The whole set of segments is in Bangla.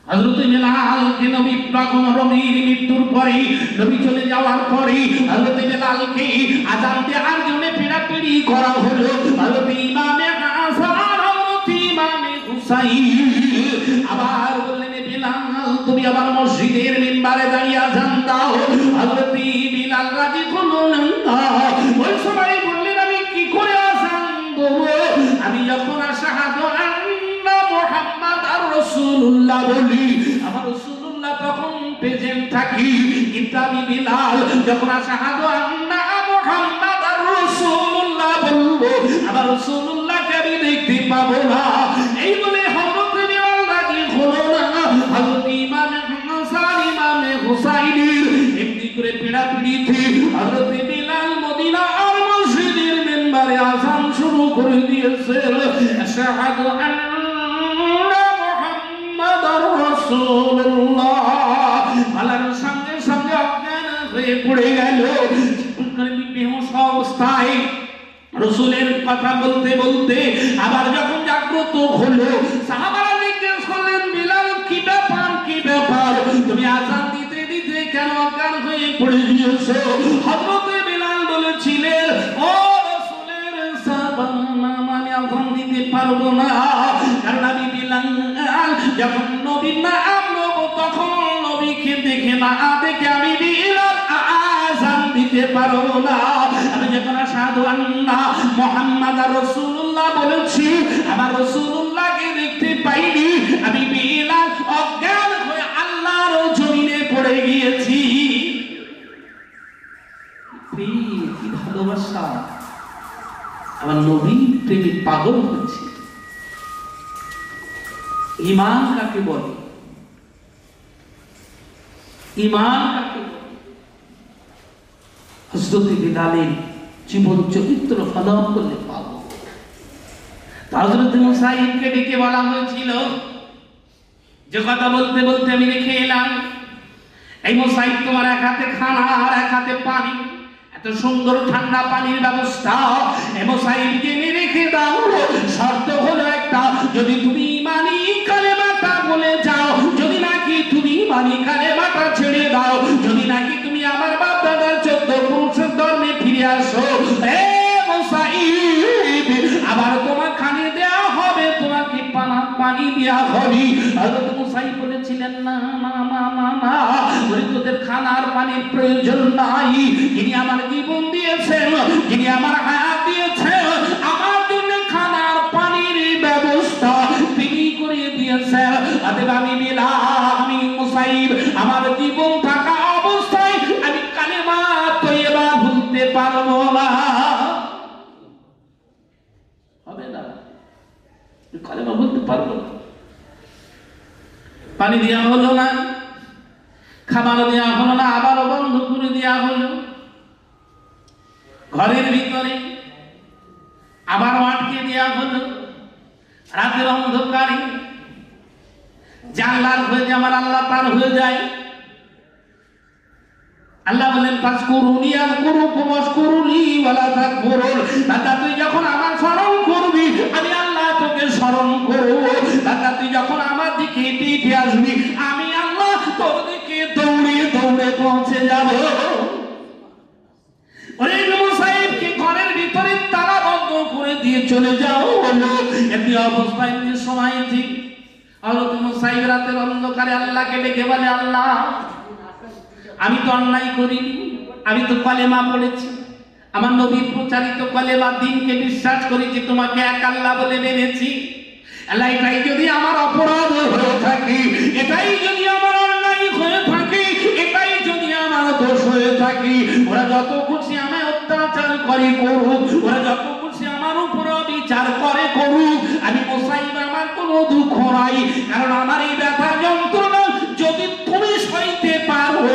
হযরত বেলালকে নবী নবীর মৃত্যুর পরে, নবী চলে যাওয়ার পরে হযরত বেলালকে আযান দেওয়ার জন্য পিড়াপিড়ি করা হলো। হযরত ইমামে হাসান, হযরত ইমামে হুসাইন আবার বললেন, বেলাল তুমি আবার মসজিদের মিম্বারে দাঁড়িয়ে আযান দাও। হযরত বেলাল রাজি হলেন না। ওই সময় বললেন, আমি কি করে আযান দেব? আমি যখন আশহাদু আন্না মুহাম্মাদার রাসূলুল্লাহ বলি, আমার রাসূলুল্লাহ তখন প্রেজেন্ট থাকি, কিন্তু আমি বেলাল যখন আশহাদু আন্না মুহাম্মাদার রাসূলুল্লাহ বলবো, আমার রাসূলুল্লাহকে আমি দেখতে পাবো না। এই বলে হযরত বেলাল রাজি হলো না। হযরত ইমামে হাসান, ইমামে হুসাইনের এমনি করে পিড়াপিড়িতে হযরত বেলাল মদিনার মসজিদের মিম্বারে আযান শুরু করে দিয়েছে। আশহাদু আন্না মুহাম্মাদার রাসূলুল্লাহ বলার সঙ্গে সঙ্গে অজ্ঞান হয়ে পড়ে গেল। বেহুশ অবস্থায় রাসূলের কথা বলতে বলতে আবার যখন জাগ্রত হলো, সাহাবারা জিজ্ঞেস করলেন, বেলাল কি ব্যাপার, কি ব্যাপার, তুমি আযান দিতে দিতে কেন অজ্ঞান হয়ে পড়ে গিয়েছো? হযরত বেলাল বলেছিলেন, ও রাসূলের সাহাবা, আমি আযান দিতে পারবো না, কারণ আমি বেলাল যখন নবীর নাম নেব তখন নবীকে দেখে না দেখে আমি বেলাল আযান দিতে পারবো না। আমি যখন আশহাদু আন্না মুহাম্মাদার রাসূলুল্লাহ বলেছি, আমার রাসূলুল্লাহকে দেখতে পাইনি, আমি বেলাল অজ্ঞান হয়ে আল্লাহর জমিনে পড়ে গিয়েছি। কি ভালোবাসা! আমার নবী প্রেমে পাগল হয়েছে। ঈমান কাকে বলে? ঈমান কাকে বলে? হযরত বেলালের জীবন চরিত্র ফলো করলে পাবো। হযরত মুসাইবকে ডেকে বলা হয়েছিল, যে কথা বলতে বলতে আমি রেখে এলাম, এই মুসাইব তোমার এক হাতে খানা আর এক হাতে পানি, এত সুন্দর ঠান্ডা পানির ব্যবস্থা, এই মুসাইব জেনে রেখে দাও, শর্ত হলো একটা, যদি তুমি ঈমানি কালেমাটা বলে যাও, যদি নাকি তুমি ঈমানি কালেমাটা ছেড়ে দাও, যদি নাকি তুমি আমার বাপ দাদার 14 পুরুষের ধর্মে ফিরে আসো, এ মুসাইব আবার তোমার খানে দেয়া হবে, তোমাকে পানি দেয়া হবে। হযরত মুসাইব বলেছিলেন, না না না না না, তোদের খানার পানির প্রয়োজন নাই, যিনি আমার জীবন দিয়েছেন, যিনি আমার হায়াত দিয়েছেন, আমার জন্য খানার পানির ব্যবস্থা তিনি করে দিয়েছেন। অতএব আমি বেলাল, আমি মুসাইব, আমার জীবন থাকা অবস্থায় আমি কালেমা তয়্যিবা ভুলতে পারবো না। হবে না, কালেমা বলতে পারবো না। পানি দেওয়া হলো না, খাবার দেওয়া হলো না, আবারও বন্ধ করে দেওয়া হলো। ঘরের ভিতরে আবারও আটকে দেওয়া হলো। রাতের অন্ধকারে জানলার হয়ে আমার আল্লাহ পার হয়ে যায়। আল্লাহ বলেন, ফাজকুরুনি আযকুরুকুম ওয়াশকুরুলি ওয়ালা তাকফুরুন। বান্দা তুই যখন আমার স্মরণ করবি, আমি আল্লাহ তোকে স্মরণ করব। বান্দা তুই যখন আমার দিকে হেঁটে আসবি, আমি আল্লাহ তোর দিকে দৌড়ে দৌড়ে পৌঁছে যাব। ওরে মুসাইবকে ঘরের ভিতরে তালা বন্ধ করে দিয়ে চলে যাও হলো। এমনি অবস্থায় সময় ঠিক হযরত মুসাইব রাতের অন্ধকারে আল্লাহকে ডেকে বলে, আল্লাহ আমি তো অন্যায় করিনি, আমি তো কালেমা পড়েছি, আমার নবীর প্রচারিত কালেমা দ্বীনকে বিশ্বাস করেছি, তোমাকে এক আল্লাহ বলে মেনেছি। আল্লাহ এটাই যদি আমার অপরাধ হয়ে থাকে, এটাই যদি আমার অন্যায় হয়ে থাকে, এটাই যদি আমার দোষ হয়ে থাকে, ওরা যত খুশি আমায় অত্যাচার করে করুক, ওরা যত খুশি আমার উপর বিচার করে করুক, আমি মুসাইব আমার কোনো দুঃখ নাই, কারণ আমার এই ব্যথা যন্ত্রণা যদি তুমি সইতে পারো,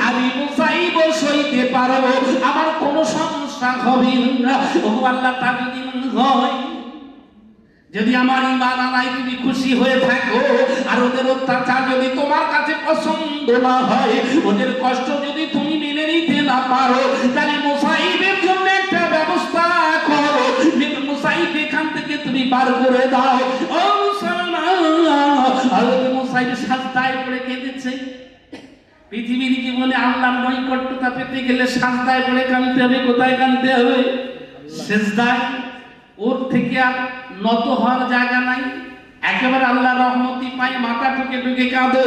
আমি মুসাইব সইতে পারবো, আমার কোনো সমস্যা হবে না। ও আল্লাহ, তা যদি হয়, যদি আমার ঈমান আনায় তুমি খুশি হয়ে থাকো, আর ওদের অত্যাচার যদি তোমার কাছে পছন্দ না হয়, ওদের কষ্ট যদি তুমি মেনে নিতে না পারো, তাহলে মুসাইবের জন্য একটা ব্যবস্থা করো, মুসাইব এখান থেকে তুমি পার করে দাও। ও মুসলমান, মুসাইব সাজদায় পড়ে কেঁদেছে। পৃথিবীর জীবনে আল্লাহর নৈকট্যতা পেতে গেলে সাজদায় পড়ে কাঁদতে হবে। কোথায় কাঁদতে হবে? সিজদায়। ওর থেকে আর নত হওয়ার জায়গা নাই। একেবারে আল্লাহর রহমতি পায় মাথা ঠুকে ঠুকে কাঁদো।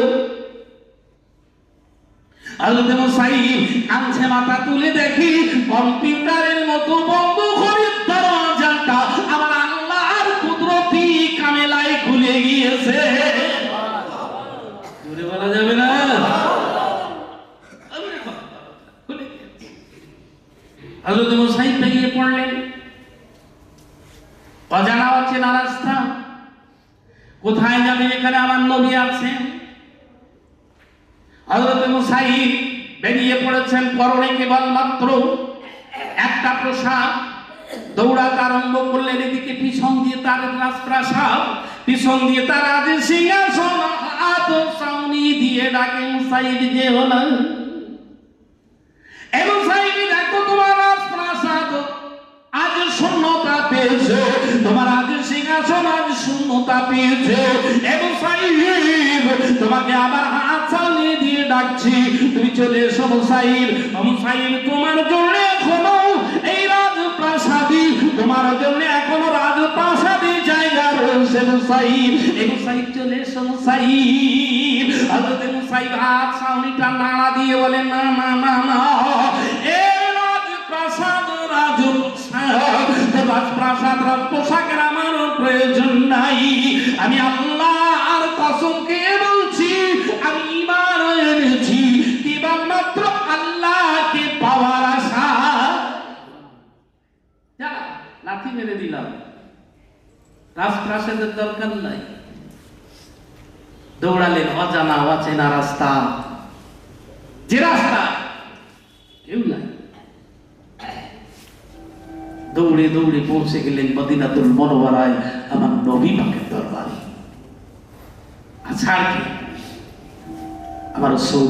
হযরত মুসাইব কাঁদছে, মাথা তুলে দেখি কম্পিউটারের মতো বন্ধ ঘরের দরজাটা আমার আল্লাহর কুদরতি কামেলায় খুলে গিয়েছে। জোরে বলা যাবে না? হযরত মুসাইব বেরিয়ে পড়লেন। অজানা অচেনা রাস্তা, কোথায় যাবে? এখানে আমার নবী আছেন। হযরত মুসাইব বেরিয়ে পড়েছেন, পরনে কেবলমাত্র একটা পোশাক। দৌড়াতে আরম্ভ করলেন। এদিকে পিছন দিয়ে তার রাজপ্রাসাদ, পিছন দিয়ে তার রাজ সিংহাসন, হাত সাউনি দিয়ে ডাকে মুসাইব যে হলো। এই মুসাইব, দেখো তোমার রাজপ্রাসাদ আজ শূন্যতা পেয়েছে, তোমার আজ সিংহাসন আজ শূন্যতা পেয়েছে। এই মুসাইব, তোমাকে আবার হাত সাউনি দিয়ে ডাকছি, তুমি চলে এসো মুসাইব। মুসাইব, তোমার জন্য এখনো এই রাজপ্রাসাদী, তোমার জন্য এখনো রাজপ্রাসাদী জায়গা রয়েছে মুসাইব। এই মুসাইব, চলে এসো মুসাইব। হযরত মুসাইব হাত সাউনিটা নাড়া দিয়ে বলে, না না না না, এই রাজপ্রাসাদ রাজপ্রাসাদ রাজপোশাকের আমার প্রয়োজন নাই। আমি আল্লাহর কসম খেয়ে বলছি, আমি ঈমান এনেছি কেবলমাত্র আল্লাহকে পাওয়ার আশা। যা লাথি মেরে দিলাম, রাজপ্রাসাদের দরকার নাই। দৌড়ালেন অজানা অচেনা রাস্তা, যে রাস্তা কেউ নাই। দৌড়ে দৌড়ে পৌঁছে গেলেন মদিনাতুল মুনাওয়ারায়, আমার নবী পাকের দরবারে। আচ্ছা, আর কি? আমার রাসূল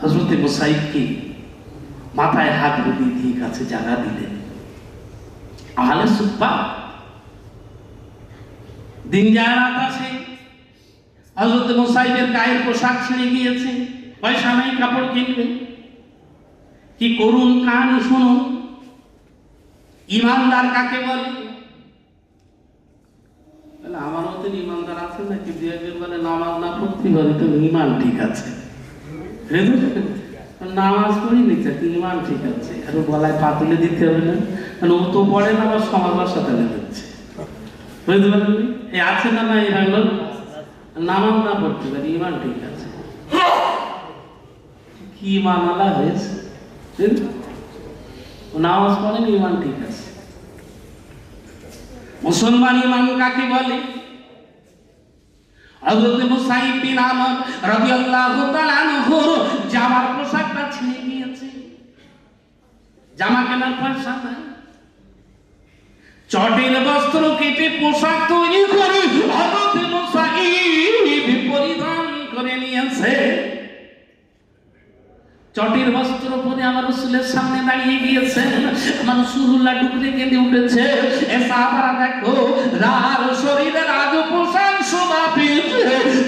হযরত মুসাইবকে মাথায় হাত বুলিয়ে দিয়ে কাছে জায়গা দিলেন। আহলে সুফা দিন যায় রাত আসে। হযরত মুসাইবের গায়ের পোশাক ছিঁড়ে গিয়েছে, পয়সা নাই কাপড় কিনবে। কি করুন কাহিনী শুনুন। ইমানদার কাকে বলে? আমার মতো ইমানদার আছে নাকি? বলে নামাজ না পড়তে পারি তো ইমান ঠিক আছে, নামাজ পড়ি নি ইমান ঠিক আছে, আর গলায় পা তুলে দিতে হবে না, ও তো পড়ে না, আবার সমাজের সাথে দিচ্ছে। বুঝতে পারেন? এই আছে না না, এরা হলো নামাজ না পড়তে পারি ইমান ঠিক আছে। কি ইমান আলা হয়েছে? নামাজ পড়েন ইমান ঠিক আছে। মুসলমান ইমান কাকে বলে? হযরত মুসাইব বিন আমর রাদিয়াল্লাহু তাআলা আনহু জামার পোশাকটা ছিঁড়ে গিয়েছে, জামা কেনার পয়সা নাই। চটের বস্ত্র কেটে পোশাক তৈরি করে হযরত মুসাইব পরিধান করে নিয়েছে। চটের বস্ত্র পরে আমার রাসূলের সামনে দাঁড়িয়ে গিয়েছেন। আমার রাসূলুল্লাহ ডুকরে কেঁদে উঠেছে। এ সাহাবারা দেখো, রার শরীরে রাজ পোশাক শোভা পেয়েছে,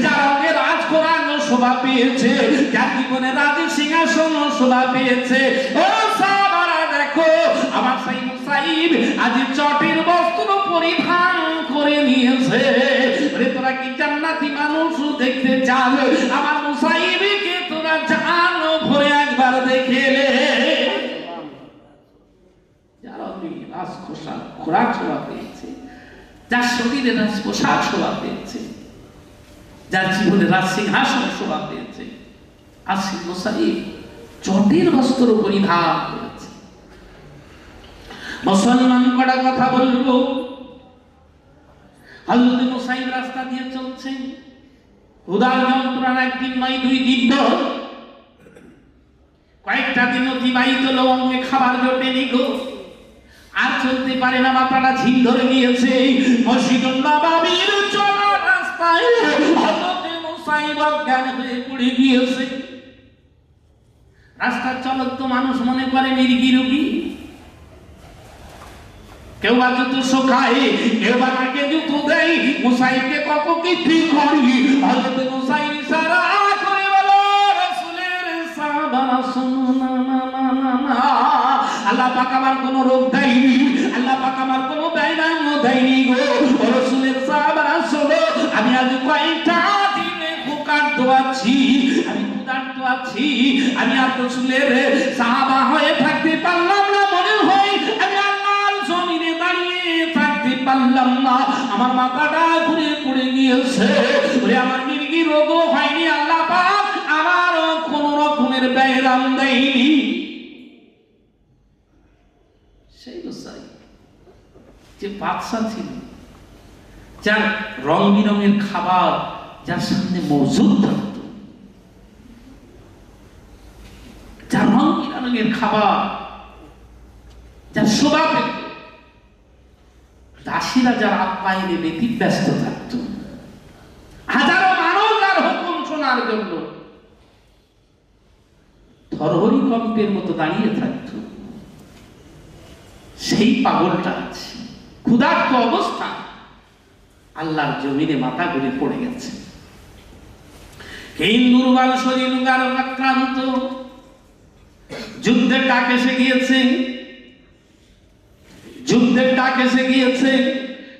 যার অঙ্গে রাজ কোরআন শোভা পেয়েছে, যার জীবনে রাজ সিংহাসন শোভা পেয়েছে। ও সাহাবারা দেখো, আমার সেই মুসাইব আজ চটের বস্ত্র পরিধান করে নিয়েছে। আরে তোরা কি জান্নাতি মানুষ দেখতে চাস? আমার মুসাইবকে তোরা জান ভরে একবার দেখে নে। যার অঙ্গে রাজ খোরাক শোভা পেয়েছে, যার শরীরে রাজ পোশাক শোভা পেয়েছে, যার জীবনে রাজ সিংহাসন শোভা পেয়েছে, আর সেই মুসাইব চটের বস্ত্র পরিধান করেছে। মুসলমান কটা কথা বলবো। হযরত মুসাইব রাস্তা দিয়ে চলছেন, ক্ষুধার যন্ত্রণা একদিন নয় দুই দিন ধরে, কয়েকটা দিন অতিবাহিত হলো, অঙ্গে খাবার জোটেনি গো, আর চলতে পারে না, মাথাটা ঝিল ধরে গিয়েছে। মসজিদুন নববীর চলা রাস্তায় হযরত মুসাইব অজ্ঞান হয়ে পড়ে গিয়েছে। রাস্তার চলক তো মানুষ মনে করে মির্গি রোগী, কেউ বা জুতো শোকায়, কেউ বা নাকে জুতো দেয়। মুসাইবকে কত কি ঠিক করি, হযরত পাক আমার কোনো রোগ দেয়নি, আল্লাহ পাক আমার কোনো ব্যয়নাম দেয়নি গো। রাসূলের সাহাবারা শোনো, আমি আজ কয়েকটা দিনে ক্ষুধার্ত আছি, আমি ক্ষুধার্ত আছি, আমি আর রাসূলের সাহাবা হয়ে থাকতে পারলাম না, মনে হয় আমি আল্লাহর জমিনে দাঁড়িয়ে থাকতে পারলাম না, আমার মাথাটা ঘুরে পড়ে গিয়েছে, ওরে আমার মির্গি রোগও হয়নি, আল্লাহ পাক আমার কোন রকমের ব্যয়রাম দেয়নি। সেই গোসাই যে বাদশা ছিল, যার রং বিরঙের খাবার যার সামনে মজুদ থাকত, যার রং বিরঙের খাবার যার শোভা পেত, দাসীরা যার আপ্যায়নে ব্যতিব্যস্ত থাকত, হাজারো মানুষ তার হুকুম শোনার জন্য থরহরি কম্পের মতো দাঁড়িয়ে থাকত, সেই পাগলটা আছে ক্ষুধার্ত অবস্থা আল্লাহর জমিনে মাথা ঘুরে পড়ে গেছে। এই দুর্বল শরীর আক্রান্ত, যুদ্ধের ডাক এসে গিয়েছে, যুদ্ধের ডাক এসে গিয়েছে।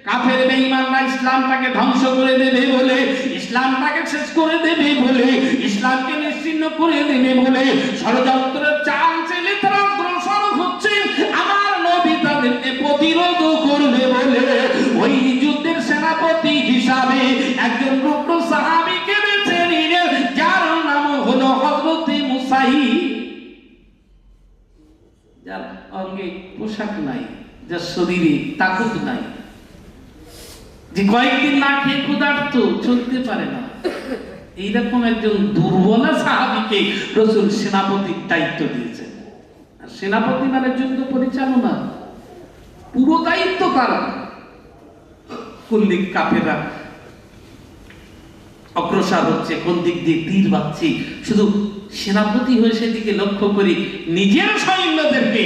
কাফের বেঈমানরা ইসলামটাকে ধ্বংস করে দেবে বলে, ইসলামটাকে শেষ করে দেবে বলে, ইসলামকে নিশ্চিহ্ন করে দেবে বলে ষড়যন্ত্রের চাল চেলে তারা অগ্রসর হচ্ছে। আমার নবী তাদেরকে প্রতিরোধ করবে বলে ওই যুদ্ধের সেনাপতি হিসাবে একজন রুগ্ন সাহাবীকে বেছে নিলেন, যার নাম হলো হযরত মুসাইব। যার অঙ্গে পোশাক নাই, যার শরীরে তাকত নাই, যে কয়েকদিন না খেয়ে ক্ষুধার্ত, চলতে পারে না, এইরকম একজন দুর্বল সাহাবীকে রাসূল সেনাপতির দায়িত্ব দিয়েছেন। আর সেনাপতি মানে যুদ্ধ পরিচালনা, পুরো দায়িত্ব কার? কোন দিক কাফেররা অগ্রসর হচ্ছে, কোন দিক দিয়ে তীর বাজছে, শুধু সেনাপতি হয়ে সেদিকে লক্ষ্য করি, নিজের সৈন্যদেরকে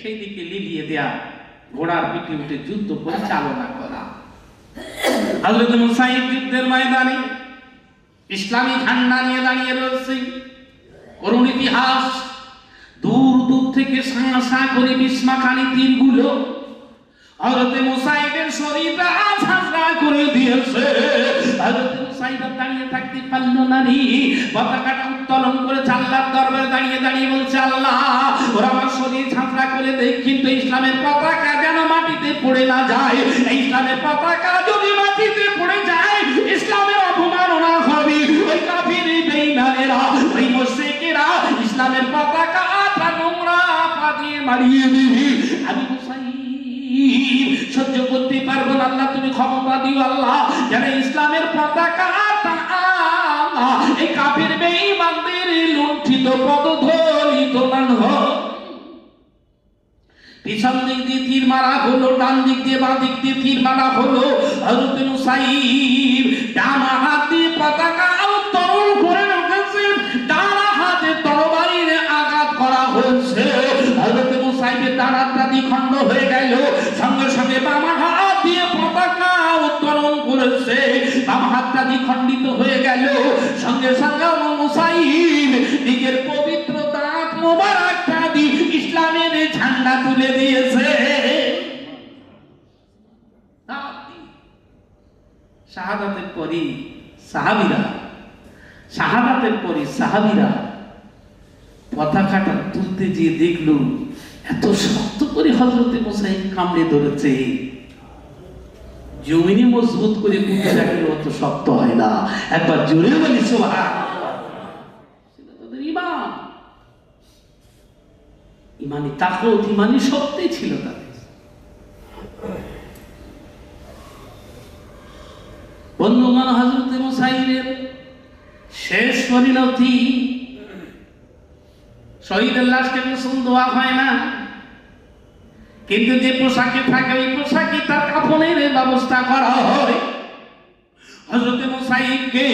সেই দিকে লিলিয়ে দেয়া, ঘোড়ার পিঠে উঠে যুদ্ধ পরিচালনা করা। হযরত মুসাইব যুদ্ধের ময়দানে ইসলামী ঝান্ডা নিয়ে দাঁড়িয়ে রয়েছে। করুণ ইতিহাস, দূর দূর থেকে সাঁ করে বিস্মাকানি তীরগুলো হযরত মুসাইবের শরীরটা ঝাঁঝরা করে দিয়েছে। হযরত মুসাইব দাঁড়িয়ে থাকতে পারল না, পতাকাটা উত্তোলন করে আল্লাহর দরবারে দাঁড়িয়ে দাঁড়িয়ে বলছে, আল্লাহ ওরা আমার শরীর ঝাঁঝরা করে দেখ, কিন্তু ইসলামের পতাকা যেন মাটিতে পড়ে না যায়। ইসলামের পতাকা যদি মাটিতে পড়ে যায়, ইসলামের অপমাননা হবে। ওই কাফির বেঈমানেরা, ওই মুশরিকেরা ইসলামের পতাকা নোংরা পা দিয়ে মারিয়ে দিবে। আমি সহ্য করতে পারবো না, আল্লাহ তুমি ক্ষমতা দিও আল্লাহ, যেন ইসলামের পতাকা এই কাফির বেঈমানদের লুণ্ঠিত পদধলিত না হয়। পিছন দিক দিয়ে তীর মারা হলো, ডান দিক দিয়ে বাঁ দিক দিয়ে তীর মারা হলো। হযরত মুসাইব ডান হাত দিয়ে পতাকা উত্তোলন করে রেখেছেন, ডান হাতে তরবারির আঘাত করা হয়েছে। হযরত মুসাইবের ডান হাতটা দ্বিখণ্ড হয়ে গেল, সঙ্গে সঙ্গে বাম হাত দিয়ে পতাকা উত্তোলন করেছে, বাম হাতটা দ্বিখণ্ডিত হয়ে গেল। সঙ্গে সঙ্গে মুসাইব নিজের পবিত্র দাঁত মোবারকটা দিয়ে ইসলামের ঝান্ডা তুলে দিয়েছে। শাহাদাতের পরই সাহাবীরা, শাহাদাতের পরই সাহাবীরা পতাকাটা তুলতে গিয়ে দেখল এত শক্ত করে হযরত মুসাইব কামড়ে ধরেছে। জমিনে মজবুত করে পুঁতে রাখলে অত শক্ত হয় না। একবার জোরে বলি সুবহানাল্লাহ। সেটা তাদের ঈমান, ইমানি তাকওয়া, ইমানি শক্তি ছিল তাদের। বন্ধুগণ, হযরত মুসাইবের শেষ পরিণতি, শহীদের লাশকে গোসল দেওয়া হয় না, কিন্তু যে পোশাকে থাকে ওই পোশাকে তার কাফনের ব্যবস্থা করা হয়। হযরত মুসাইবকে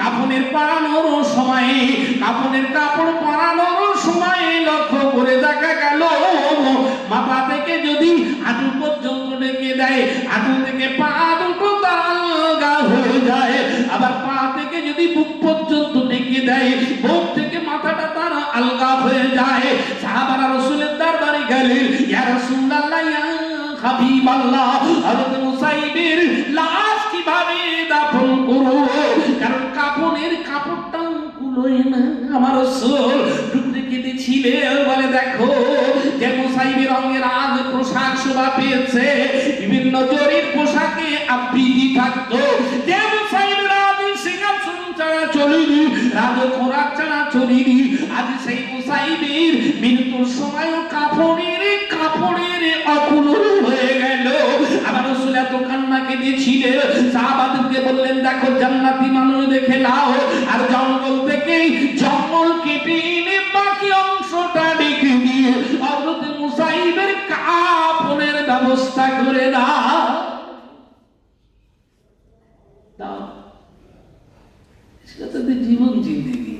কাফনের পরানোর সময়ে, কাফনের কাপড় পরানোর সময়ে লক্ষ্য করে দেখা গেল মাথা থেকে যদি হাঁটু পর্যন্ত ঢেকে দেয়, হাঁটু থেকে পা দুটো তার আলগা হয়ে যায়। আবার পা থেকে যদি বুক পর্যন্ত ঢেকে দেয়, বুক থেকে মাথাটা তার আলগা হয়ে যায়। সাহাবারা রাসূলের দরবারে গেলেন, ইয়া রাসূলুল্লাহ ইয়া হাবিবাল্লাহ, হযরত মুসাইবের লাশ কিভাবে দাফন করব, কারণ কাফনের কাপড়টা কুলোয় না। আমার রাসূল টুকরে কেঁদেছিলেন, বলে দেখো যে মুসাইবের রঙের আজ পোশাক শোভা পেয়েছে, বিভিন্ন জরির পোশাকে আবৃতি থাকতো, যে মুসাইবের আজ সিংহাসন ছাড়া চলিনি, রাজ খোরাক ছাড়া চলিনি, আজ সেই মুসাইবের মৃত্যুর সময় কাফনের অকুল হয়ে গেল। আমার রাসূল এত কান্না কেঁদেছিলেন, সাহাবাদেরকে বললেন দেখো জান্নাতি মানুষ দেখে নাও, আর জঙ্গল থেকে জঙ্গল কেটে এনে বাকি অংশটা রেখে দিয়ে হযরত মুসাইবের কাফনের ব্যবস্থা করে দাও। এটা তাদের জীবন জিন্দেগি,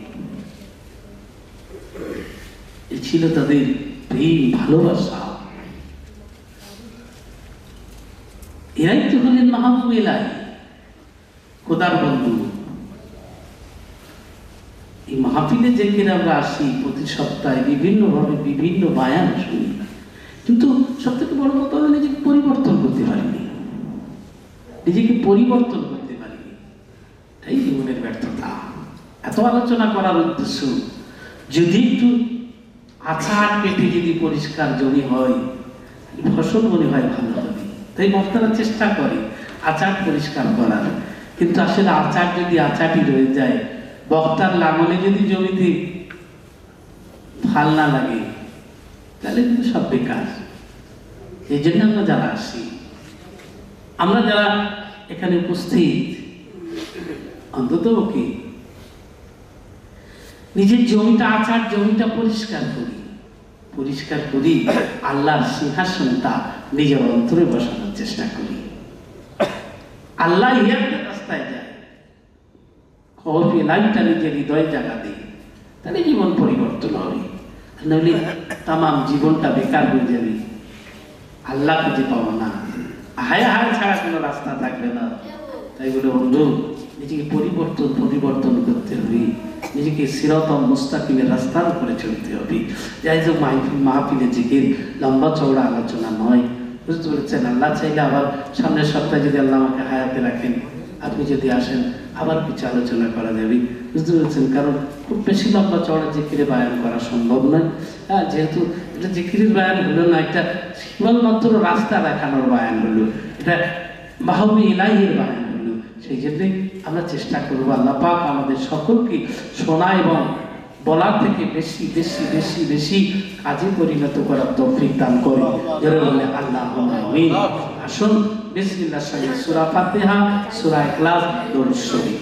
এ ছিল তাদের প্রেম ভালোবাসা। এরাই তো হলেন মাহবুব ইলাহি, খোদার বন্ধু। এই মাহফিলে যেখানে আমরা আসি প্রতি সপ্তাহে বিভিন্নভাবে বিভিন্ন বায়ান শুনি, কিন্তু সব থেকে বড় কথা হলো নিজেকে পরিবর্তন করতে পারিনি, নিজেকে পরিবর্তন করতে পারিনি, এটাই জীবনের ব্যর্থতা। এত আলোচনা করার উদ্দেশ্য, যদি একটু আছাড় পেটে যদি পরিষ্কার জমি হয়, ফসল মনে হয় ভালো হবে, তাই বক্তারা চেষ্টা করে আচার পরিষ্কার করার, কিন্তু আসলে আচার যদি আচারই রয়ে যায়, বক্তার লাঙলে যদি জমিতে ফাল না লাগে, তাহলে কিন্তু সব বেকার। এই জন্য আমরা যারা আসি, আমরা যারা এখানে উপস্থিত, অন্তত কি নিজের জমিটা আচার জমিটা পরিষ্কার করি, আল্লাহর সিংহাসনটা নিজের অন্তরে বসানোর চেষ্টা করি। আল্লাহ ইয়াকে রাস্তায় যায়, খবর লাইনটা নিজের হৃদয় জায়গা দেয়, তাহলে জীবন পরিবর্তন হবে, নইলে তামাম জীবনটা বেকার হয়ে যাবে, আল্লাহ খুঁজে পাবো না, হায় ছাড়া কোনো রাস্তা থাকবে না। তাই বলে বন্ধু, নিজেকে পরিবর্তন করতে হবে, নিজেকে সিরাতাল মুস্তাকিমের রাস্তার উপরে চলতে হবে। যাই হোক, মাহফিলে জিকির লম্বা চওড়া আলোচনা নয়, বুঝতে পেরেছেন? আল্লাহ চাইলে আবার সামনের সপ্তাহে যদি আল্লাহ আমাকে হায়াতে রাখেন, আপনি যদি আসেন, আবার কিছু আলোচনা করা যাবে, বুঝতে পেরেছেন? কারণ খুব বেশি লম্বা চওড়া জিকিরে বায়ান করা সম্ভব নয়। যেহেতু এটা জিকিরের বায়ান হলো না, একটা কেবলমাত্র রাস্তা দেখানোর বায়ান হলো, এটা মাহবুব ইলাহির বায়ান হলো। সেই জন্যে আমরা চেষ্টা করবো আল্লাহ পাক আমাদের সকলকে শোনা এবং বলার থেকে বেশি বেশি বেশি বেশি কাজে পরিণত করার তৌফিক দান করে। আল্লাহুম্মা আমিন। আসুন বিসমিল্লাহির সূরা ফাতিহা, সূরা ইখলাস, দরুদ শরীফ।